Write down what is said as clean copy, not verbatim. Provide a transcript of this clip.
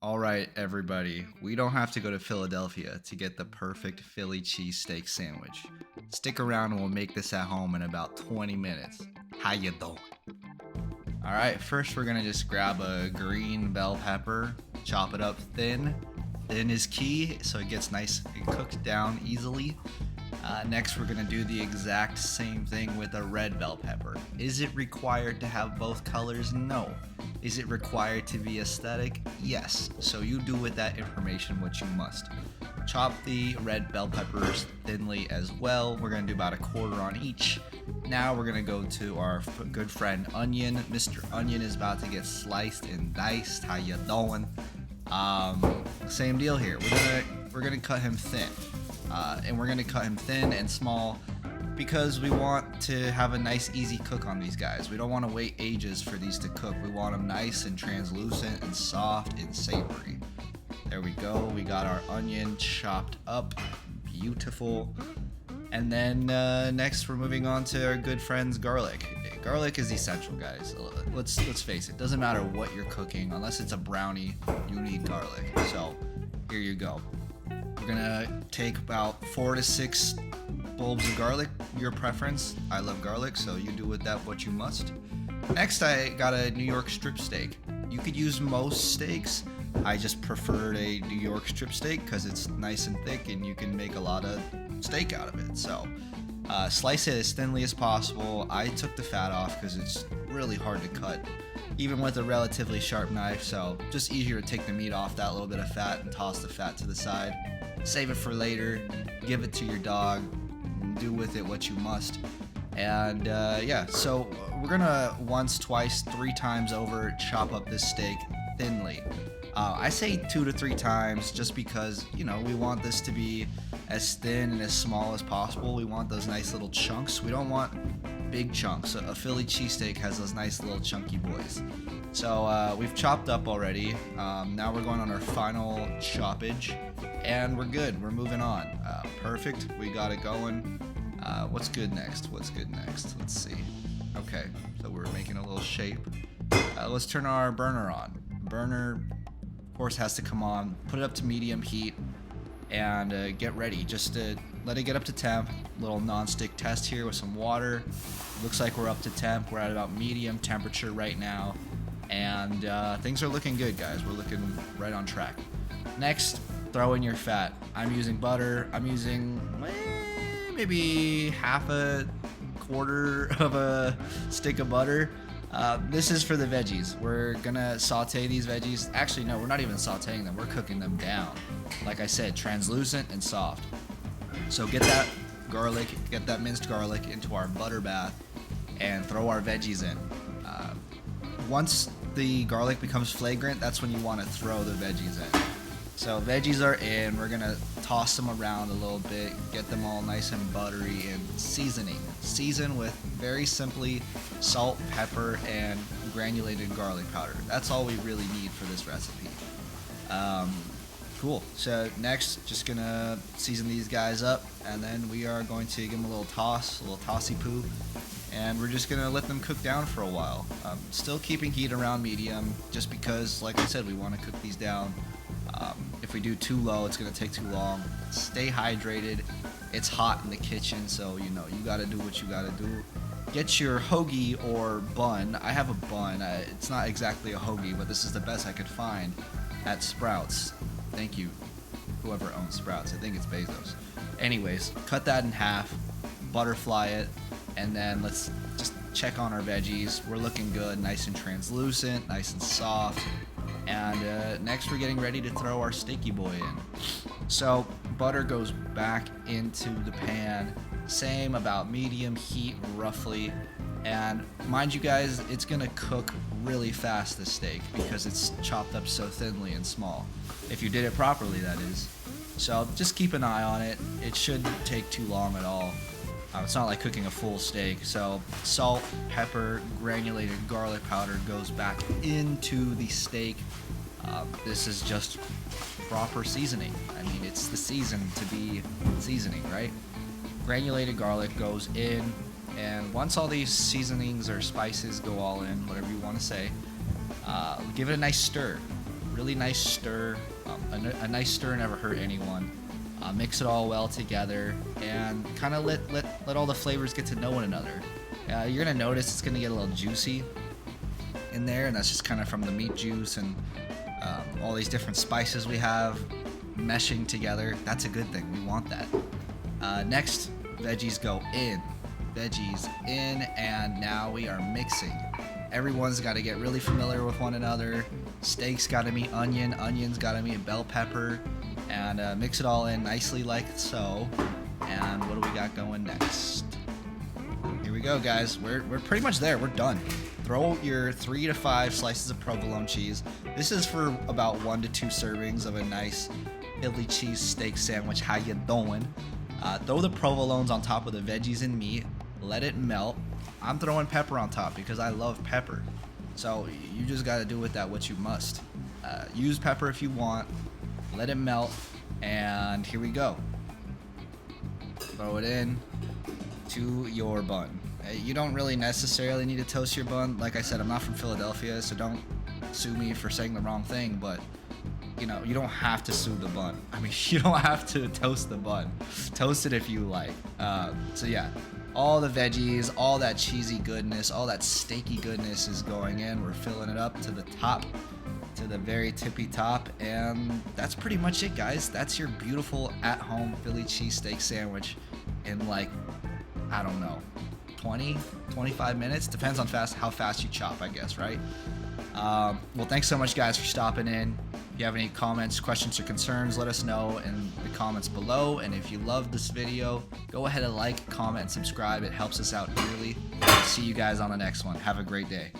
All right, everybody, we don't have to go to Philadelphia to get the perfect Philly cheesesteak sandwich. Stick around and we'll make this at home in about 20 minutes. How you doing? All right, first we're gonna just grab a green bell pepper, chop it up thin. Thin is key, so it gets nice and cooked down easily. Next, we're gonna do the exact same thing with a red bell pepper. Is it required to have both colors? No. Is it required to be aesthetic? Yes. So you do with that information what you must. Chop the red bell peppers thinly as well. We're gonna do about a quarter on each. Now we're gonna go to our good friend Onion. Mr. Onion is about to get sliced and diced. How you doing? Same deal here. We're gonna cut him thin. And we're gonna cut him thin and small because we want to have a nice easy cook on these guys. We don't want to wait ages for these to cook. We want them nice and translucent and soft and savory. There we go. We got our onion chopped up. Beautiful. And then next we're moving on to our good friend's garlic. Garlic is essential, guys. Let's face it. Doesn't matter what you're cooking, unless it's a brownie, you need garlic. So here you go. We're gonna take about 4 to 6 bulbs of garlic, your preference. I love garlic, so you do with that what you must. Next, I got a New York strip steak. You could use most steaks. I just preferred a New York strip steak because it's nice and thick and you can make a lot of steak out of it. So slice it as thinly as possible. I took the fat off because it's really hard to cut, even with a relatively sharp knife. So just easier to take the meat off that little bit of fat and toss the fat to the side. Save it for later, give it to your dog, do with it what you must. And yeah, so we're gonna once, twice, 3 times over chop up this steak thinly. I say 2 to 3 times just because, you know, we want this to be as thin and as small as possible. We want those nice little chunks. We don't want big chunks. A Philly cheesesteak has those nice little chunky boys. So we've chopped up already. Now we're going on our final choppage, and we're good. We're moving on. Perfect. We got it going. What's good next? What's good next? Let's see. Okay, so we're making a little shape. Let's turn our burner on. Burner, of course, has to come on. Put it up to medium heat and get ready. Just to let it get up to temp. Little non-stick test here with some water. Looks like we're up to temp. We're at about medium temperature right now. And things are looking good, guys. We're looking right on track. Next, throw in your fat. I'm using butter. I'm using maybe half a quarter of a stick of butter. This is for the veggies. We're gonna saute these veggies. Actually, no, we're not even sauteing them. We're cooking them down. Like I said, translucent and soft. So get that garlic, get that minced garlic into our butter bath and throw our veggies in. Once the garlic becomes flagrant, that's when you want to throw the veggies in. So veggies are in. We're gonna toss them around a little bit, get them all nice and buttery, and seasoning. Season with very simply salt, pepper, and granulated garlic powder. That's all we really need for this recipe. Cool. So next, just gonna season these guys up, and then we are going to give them a little toss, a little tossy poo, and we're just gonna let them cook down for a while. Still keeping heat around medium, just because, like I said, we want to cook these down. If we do too low, it's gonna take too long. Stay hydrated. It's hot in the kitchen, so you know you gotta do what you gotta do. Get your hoagie or bun. I have a bun. It's not exactly a hoagie, but this is the best I could find at Sprouts. Thank you, whoever owns Sprouts. I think it's Bezos. Anyways, cut that in half, butterfly it, and then let's just check on our veggies. We're looking good, nice and translucent, nice and soft. And next we're getting ready to throw our steaky boy in. So butter goes back into the pan, same about medium heat roughly. And mind you guys, it's gonna cook really fast, this steak, because it's chopped up so thinly and small. If you did it properly, that is. So just keep an eye on it. It shouldn't take too long at all. It's not like cooking a full steak. So salt, pepper, granulated garlic powder goes back into the steak. This is just proper seasoning. I mean, it's the season to be seasoning, right? Granulated garlic goes in, and once all these seasonings or spices go all in, whatever you want to say, give it a nice stir. really nice stir. A nice stir never hurt anyone. Mix it all well together and kind of let all the flavors get to know one another. You're gonna notice it's gonna get a little juicy in there, and that's just kind of from the meat juice and all these different spices we have meshing together. That's a good thing. We want that. Next, veggies go in. Veggies in, and now we are mixing. Everyone's got to get really familiar with one another. Steak's got to meet onion. Onion's got to meet bell pepper. And mix it all in nicely like so. And what do we got going next? Here we go, guys. We're pretty much there. We're done. Throw your 3 to 5 slices of provolone cheese. This is for about 1 to 2 servings of a nice Philly cheesesteak sandwich. How you doing? Throw the provolones on top of the veggies and meat. Let it melt. I'm throwing pepper on top because I love pepper. So you just got to do with that what you must. Use pepper if you want. Let it melt. And here we go. Throw it in to your bun. You don't really necessarily need to toast your bun. Like I said, I'm not from Philadelphia, so don't sue me for saying the wrong thing, but you know, you don't have to sue the bun. I mean, you don't have to toast the bun. Toast it if you like. So yeah, all the veggies, all that cheesy goodness, all that steaky goodness is going in. We're filling it up to the top, to the very tippy top, and that's pretty much it, guys. That's your beautiful at-home Philly cheesesteak sandwich in like, I don't know, 20, 25 minutes. Depends on how fast you chop, I guess, right? Well, thanks so much, guys, for stopping in. If you have any comments, questions, or concerns, let us know in the comments below. And if you loved this video, go ahead and like, comment, and subscribe. It helps us out dearly. See you guys on the next one. Have a great day.